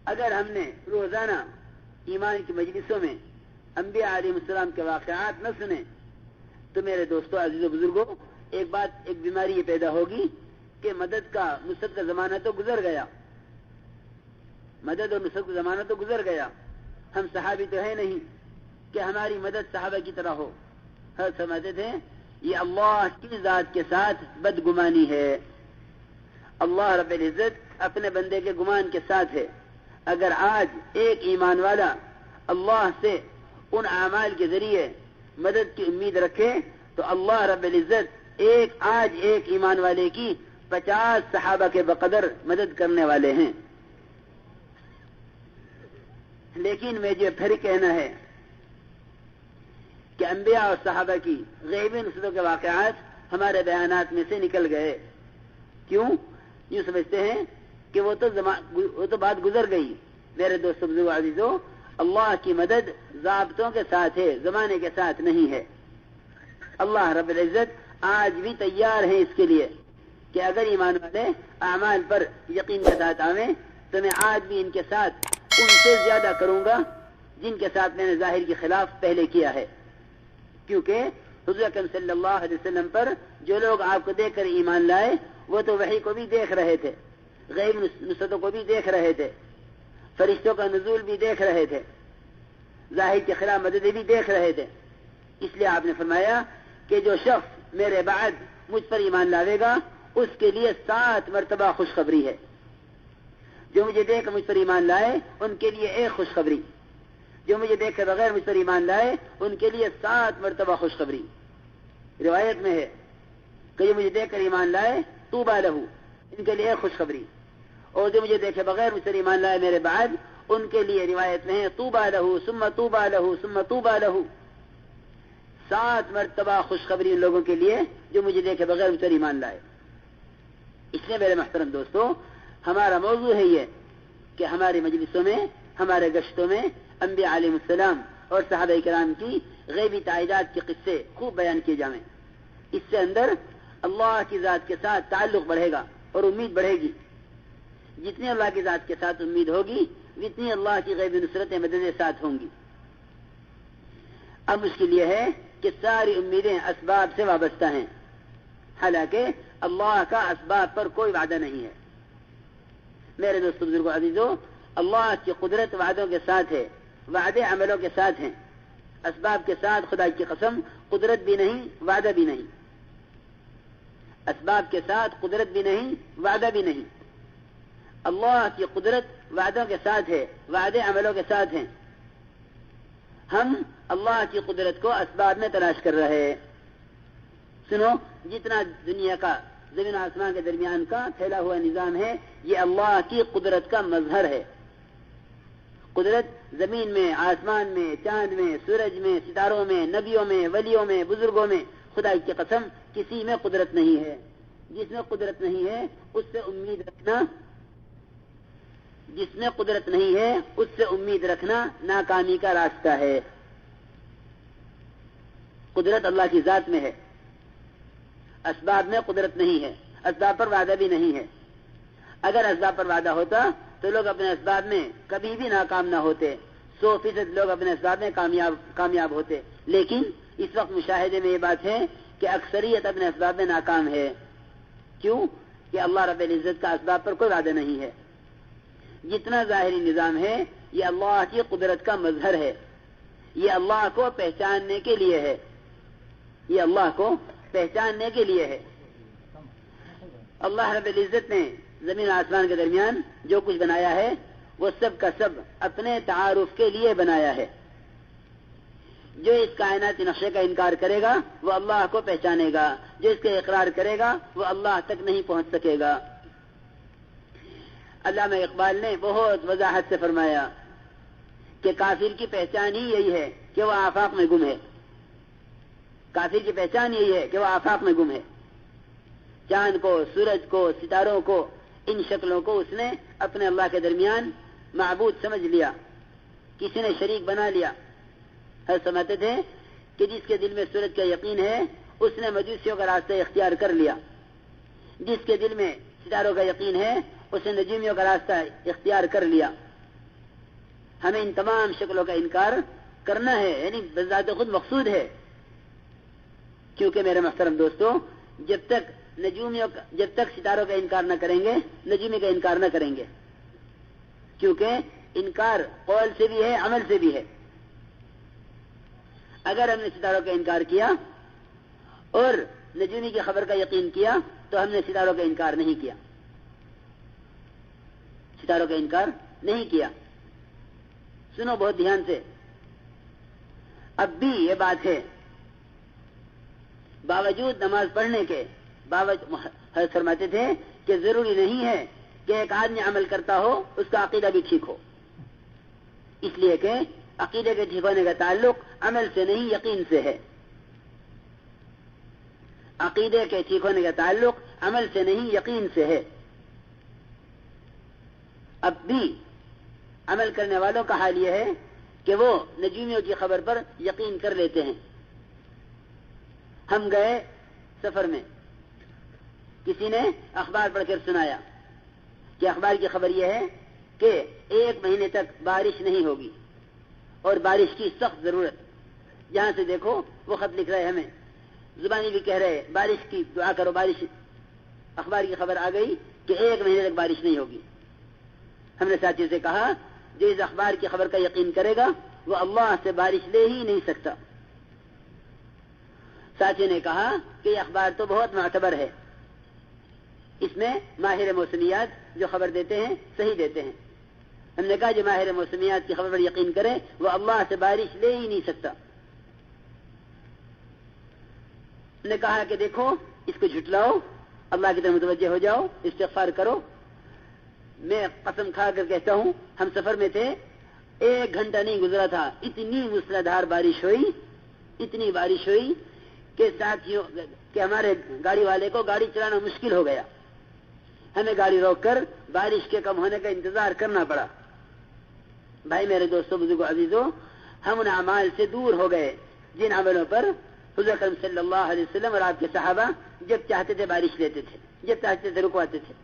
اگر ہم نے روزانہ ایمان کی مجلسوں میں انبیاء علیہ السلام کے واقعات نہ سنے تو میرے دوستوں، عزیز و بزرگوں، ایک بیماری یہ پیدا ہوگی کہ مدد کا زمانہ تو گزر گیا، مدد اور نصرت کا زمانہ تو گزر گیا، ہم صحابی تو ہے نہیں کہ ہماری مدد صحابہ کی طرح ہو۔ حضرت فرماتے تھے یہ اللہ کی ذات کے ساتھ بدگمانی ہے، اللہ رب العزت اپنے بندے کے گمان کے ساتھ ہے۔ اگر آج ایک ایمان والا اللہ سے ان اعمال کے ذریعے مدد کی امید رکھے تو اللہ رب العزت آج ایک ایمان والے کی 50 صحابہ کے بقدر مدد کرنے والے ہیں۔ لیکن مجھے پھر کہنا ہے کہ انبیاء اور صحابہ کی غیبی نصرتوں کے واقعات ہمارے بیانات میں سے نکل گئے۔ کیوں؟ یوں سمجھتے ہیں کہ وہ تو بات گزر گئی۔ میرے دوستو، بزرگو، عزیزو، اللہ کی مدد ضابطوں کے ساتھ ہے، زمانے کے ساتھ نہیں ہے۔ اللہ رب العزت آج بھی تیار ہے اس کے لیے کہ اگر ایمان والے اعمال پر یقین کے ساتھ آویں تو میں آج بھی ان کے ساتھ ان سے زیادہ کروں گا جن کے ساتھ میں نے ظاہر کے خلاف پہلے کیا ہے، کیونکہ حضور اکرم صلی اللہ علیہ وسلم پر جو لوگ آپ کو دیکھ کر ایمان لائے وہ تو وحی کو بھی دیکھ رہے تھے، غیب نصرتوں کو بھی دیکھ رہے تھے، فرشتوں کا نزول بھی دیکھ رہے تھے، ظاہر کے خلاف مدد بھی دیکھ رہے تھے۔ اس لیے آپ نے فرمایا کہ جو شخص میرے بعد مجھ پر ایمان لاوے گا اس کے لیے 7 مرتبہ خوشخبری ہے۔ جو مجھے دیکھ کر مجھ پر ایمان لائے ان کے لیے 1 خوشخبری، جو مجھے دیکھ کر بغیر مجھ پر ایمان لائے ان کے لیے 7 مرتبہ خوشخبری۔ روایت میں ہے کہ جو مجھے دیکھ کر ایمان لائے طوبی لہو، ان کے لیے 1 خوشخبری، اور جو مجھے دیکھے بغیر مجھ پر ایمان لائے میرے بعد ان کے لیے روایت میں ہے طوبی لہو ثم طوبی لہو ثم طوبی لہو، 7 مرتبہ خوشخبری ان لوگوں کے لیے جو مجھے دیکھے بغیر مجھ پر ایمان لائے۔ اس لیے میرے محترم دوستو، ہمارا موضوع ہے یہ کہ ہماری مجلسوں میں، ہمارے گشتوں میں انبیاء علیہ السلام اور صحابہ کرام کی غیبی تعییدات کے قصے خوب بیان کیے جائیں۔ اس سے اندر اللہ کی ذات کے ساتھ تعلق بڑھے گا اور امید بڑھے گی۔ جتنی اللہ کی ذات کے ساتھ امید ہوگی اتنی اللہ کی غیبی نصرتیں مدد ساتھ ہوں گی۔ اب مشکل یہ ہے کہ ساری امیدیں اسباب سے وابستہ ہیں، حالانکہ اللہ کا اسباب پر کوئی وعدہ نہیں ہے۔ میرے دوستو، بزرگو، عزیزو، اللہ کی قدرت وعدوں کے ساتھ ہے، وعدے عملوں کے ساتھ ہیں۔ اسباب کے ساتھ خدا کی قسم قدرت بھی نہیں، وعدہ بھی نہیں۔ اسباب کے ساتھ قدرت بھی نہیں، وعدہ بھی نہیں۔ اللہ کی قدرت وعدوں کے ساتھ ہے، وعدے عملوں کے ساتھ ہیں۔ ہم اللہ کی قدرت کو اسباب میں تلاش کر رہے ہیں۔ سنو، جتنا دنیا کا زمین آسمان کے درمیان کا پھیلا ہوا نظام ہے یہ اللہ کی قدرت کا مظہر ہے۔ قدرت زمین میں، آسمان میں، چاند میں، سورج میں، ستاروں میں، نبیوں میں، ولیوں میں، بزرگوں میں، خدا کی قسم کسی میں قدرت نہیں ہے۔ جس میں قدرت نہیں ہے اس سے امید رکھنا، جس میں قدرت نہیں ہے اس سے امید رکھنا ناکامی کا راستہ ہے۔ قدرت اللہ کی ذات میں ہے، اسباب میں قدرت نہیں ہے، اسباب پر وعدہ بھی نہیں ہے۔ اگر اسباب پر وعدہ ہوتا تو لوگ اپنے اسباب میں کبھی بھی ناکام نہ ہوتے، 100% لوگ اپنے اسباب میں کامیاب ہوتے۔ لیکن اس وقت مشاہدے میں یہ بات ہے کہ اکثریت اپنے اسباب میں ناکام ہے۔ کیوں؟ کہ اللہ رب العزت کا اسباب پر کوئی وعدہ نہیں ہے۔ جتنا ظاہری نظام ہے یہ اللہ کی قدرت کا مظہر ہے، یہ اللہ کو پہچاننے کے لیے ہے، یہ اللہ کو پہچاننے کے لیے ہے۔ اللہ رب العزت نے زمین آسمان کے درمیان جو کچھ بنایا ہے وہ سب کا سب اپنے تعارف کے لیے بنایا ہے۔ جو اس کائناتی نقشے کا انکار کرے گا وہ اللہ کو پہچانے گا، جو اس کا اقرار کرے گا وہ اللہ تک نہیں پہنچ سکے گا۔ علامہ اقبال نے بہت وضاحت سے فرمایا کہ کافر کی پہچان ہی یہی ہے کہ وہ آفاق میں گم ہے۔ کافر کی پہچان یہی ہے کہ وہ آفاق میں گم ہے۔ چاند کو، سورج کو، ستاروں کو، ان شکلوں کو اس نے اپنے اللہ کے درمیان معبود سمجھ لیا، کسی نے شریک بنا لیا۔ ہر سمجھتے تھے کہ جس کے دل میں سورج کا یقین ہے اس نے مجوسیوں کا راستہ اختیار کر لیا، جس کے دل میں ستاروں کا یقین ہے اس نے نجومیوں کا راستہ اختیار کر لیا۔ ہمیں ان تمام شکلوں کا انکار کرنا ہے، یعنی بذات خود مقصود ہے. کیونکہ میرے محترم دوستو، جب تک ستاروں کا انکار نہ کریں گے، نجومی کا انکار نہ کریں گے. کیونکہ انکار قول سے بھی ہے، عمل سے بھی ہے. اگر ہم نے ستاروں کا انکار کیا اور نجومی کی خبر کا یقین کیا تو ہم نے ستاروں کا انکار نہیں کیا. ستاروں کا انکار نہیں کیا. سنو بہت دھیان سے. اب بھی یہ بات ہے، باوجود نماز پڑھنے کے حضرت فرماتے تھے کہ ضروری نہیں ہے کہ ایک آدمی عمل کرتا ہو اس کا عقیدہ بھی ٹھیک ہو، اس لیے کہ عقیدے کے ٹھیک ہونے کا تعلق عمل سے نہیں یقین سے ہے. عقیدے کے ٹھیک ہونے کا تعلق عمل سے نہیں یقین سے ہے. اب بھی عمل کرنے والوں کا حال یہ ہے کہ وہ نجومیوں کی خبر پر یقین کر لیتے ہیں. ہم گئے سفر میں، کسی نے اخبار پڑھ کر سنایا کہ اخبار کی خبر یہ ہے کہ 1 مہینے تک بارش نہیں ہوگی اور بارش کی سخت ضرورت. جہاں سے دیکھو وہ خط لکھ رہے ہمیں، زبانی بھی کہہ رہے بارش کی دعا کرو. بارش، اخبار کی خبر آ گئی کہ 1 مہینے تک بارش نہیں ہوگی. ہم نے ساتھی سے کہا جو اس اخبار کی خبر کا یقین کرے گا وہ اللہ سے بارش لے ہی نہیں سکتا. ساتھی نے کہا کہ یہ اخبار تو بہت معتبر ہے، اس میں ماہر موسمیات جو خبر دیتے ہیں صحیح دیتے ہیں. ہم نے کہا جو ماہر موسمیات کی خبر پر یقین کرے وہ اللہ سے بارش لے ہی نہیں سکتا. ہم نے کہا کہ دیکھو اس کو جھٹلاؤ، اللہ کی طرف متوجہ ہو جاؤ، استغفار کرو. میں قسم کھا کر کہتا ہوں ہم سفر میں تھے، 1 گھنٹہ نہیں گزرا تھا اتنی موسلادھار بارش ہوئی، اتنی بارش ہوئی کہ ساتھیوں کہ ہمارے گاڑی والے کو گاڑی چلانا مشکل ہو گیا. ہمیں گاڑی روک کر بارش کے کم ہونے کا انتظار کرنا پڑا. بھائی میرے دوستوں، بزرگوں، عزیزوں، ہم ان اعمال سے دور ہو گئے جن عملوں پر حضور اکرم صلی اللہ علیہ وسلم اور آپ کے صحابہ جب چاہتے تھے بارش لیتے تھے، جب چاہتے تھے رکواتے تھے.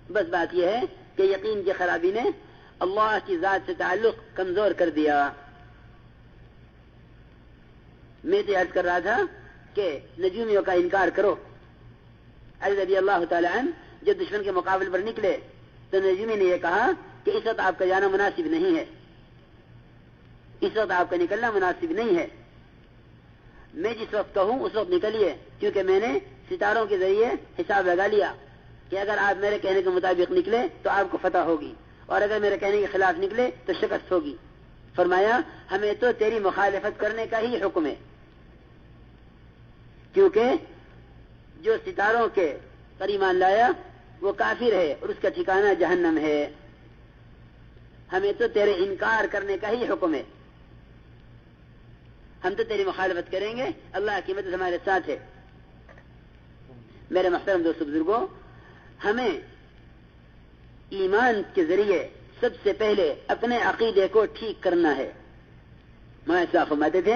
بس بات یہ ہے کہ یقین کی خرابی نے اللہ کی ذات سے تعلق کمزور کر دیا. میں تو عرض کر رہا تھا کہ نجومیوں کا انکار کرو. علی رضی اللہ تعالی عنہ جب دشمن کے مقابلے پر نکلے تو نجومی نے یہ کہا کہ اس وقت آپ کا جانا مناسب نہیں ہے، اس وقت آپ کا نکلنا مناسب نہیں ہے. میں جس وقت کہوں اس وقت نکلیے، کیونکہ میں نے ستاروں کے ذریعے حساب لگا لیا کہ اگر آپ میرے کہنے کے مطابق نکلے تو آپ کو فتح ہوگی، اور اگر میرے کہنے کے خلاف نکلے تو شکست ہوگی. فرمایا ہمیں تو تیری مخالفت کرنے کا ہی حکم ہے، کیونکہ جو ستاروں کے پر ایمان لایا وہ کافر ہے اور اس کا ٹھکانہ جہنم ہے. ہمیں تو تیرے انکار کرنے کا ہی حکم ہے، ہم تو تیری مخالفت کریں گے، اللہ کی مدد ہمارے ساتھ ہے. میرے محترم دوستو، بزرگوں، ہمیں ایمان کے ذریعے سب سے پہلے اپنے عقیدے کو ٹھیک کرنا ہے. مولانا صاحب فرماتے تھے